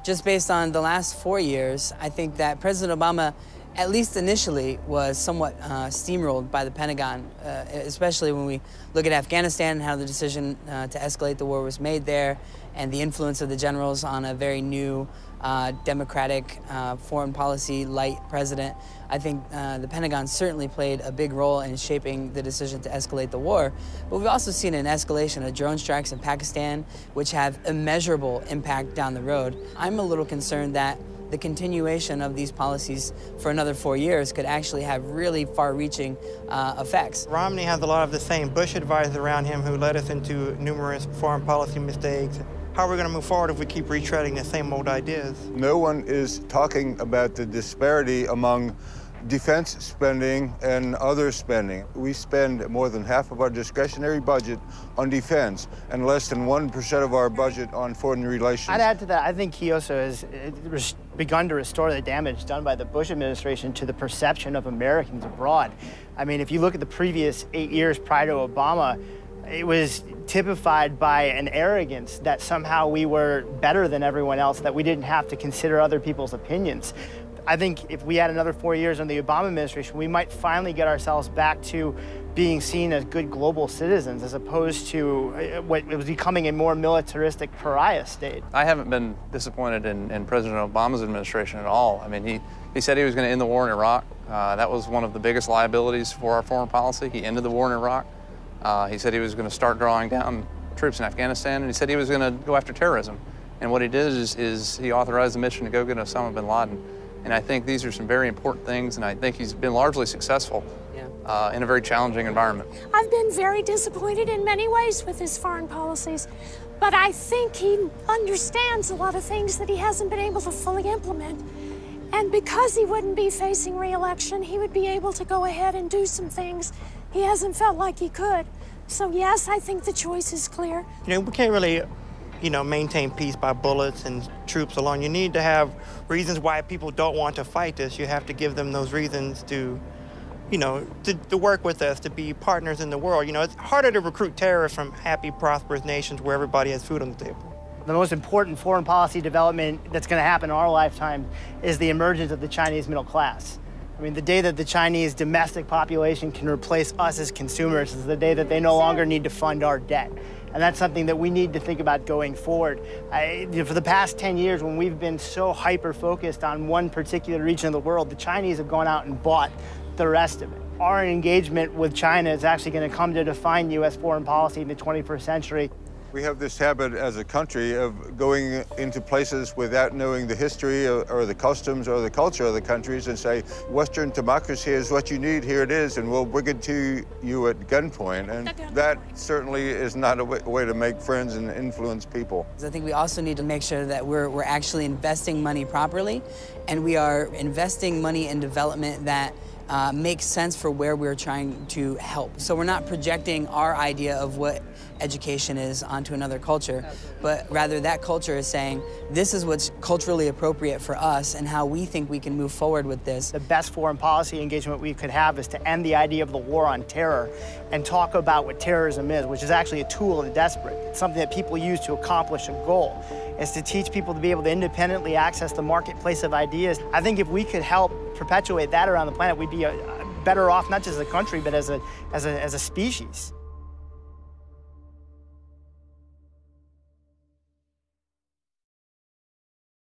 just based on the last 4 years, I think that President Obama, at least initially, was somewhat steamrolled by the Pentagon, especially when we look at Afghanistan and how the decision to escalate the war was made there, and the influence of the generals on a very new democratic foreign policy light president. I think the Pentagon certainly played a big role in shaping the decision to escalate the war. But we've also seen an escalation of drone strikes in Pakistan, which have immeasurable impact down the road. I'm a little concerned that the continuation of these policies for another 4 years could actually have really far-reaching effects. Romney has a lot of the same Bush advisors around him who led us into numerous foreign policy mistakes. How are we going to move forward if we keep retreading the same old ideas? No one is talking about the disparity among defense spending and other spending. We spend more than half of our discretionary budget on defense and less than 1% of our budget on foreign relations. I'd add to that, I think he also has begun to restore the damage done by the Bush administration to the perception of Americans abroad. I mean, if you look at the previous 8 years prior to Obama, it was typified by an arrogance that somehow we were better than everyone else, that we didn't have to consider other people's opinions. I think if we had another 4 years under the Obama administration, we might finally get ourselves back to being seen as good global citizens as opposed to what was becoming a more militaristic pariah state. I haven't been disappointed in President Obama's administration at all. I mean, he said he was going to end the war in Iraq. That was one of the biggest liabilities for our foreign policy. He ended the war in Iraq. He said he was going to start drawing down troops in Afghanistan, and he said he was going to go after terrorism. And what he did is he authorized the mission to go get Osama bin Laden. And I think these are some very important things, and I think he's been largely successful in a very challenging environment. I've been very disappointed in many ways with his foreign policies, but I think he understands a lot of things that he hasn't been able to fully implement. And because he wouldn't be facing re-election, he would be able to go ahead and do some things he hasn't felt like he could. So yes, I think the choice is clear. We can't really, maintain peace by bullets and troops alone. You need to have reasons why people don't want to fight this. You have to give them those reasons to, to work with us, to be partners in the world. It's harder to recruit terrorists from happy, prosperous nations where everybody has food on the table. The most important foreign policy development that's going to happen in our lifetime is the emergence of the Chinese middle class. I mean, the day that the Chinese domestic population can replace us as consumers is the day that they no longer need to fund our debt. And that's something that we need to think about going forward. For the past 10 years, when we've been so hyper-focused on one particular region of the world, the Chinese have gone out and bought the rest of it. Our engagement with China is actually going to come to define U.S. foreign policy in the 21st century. We have this habit as a country of going into places without knowing the history or the customs or the culture of the countries and say, Western democracy is what you need, here it is, and we'll bring it to you at gunpoint. And that certainly is not a way to make friends and influence people. I think we also need to make sure that we're actually investing money properly, and we are investing money in development that makes sense for where we're trying to help. So we're not projecting our idea of what education is onto another culture, but rather that culture is saying, this is what's culturally appropriate for us and how we think we can move forward with this. The best foreign policy engagement we could have is to end the idea of the war on terror and talk about what terrorism is, which is actually a tool of the desperate. It's something that people use to accomplish a goal. It's to teach people to be able to independently access the marketplace of ideas. I think if we could help perpetuate that around the planet, we'd be better off, not just as a country, but as a species.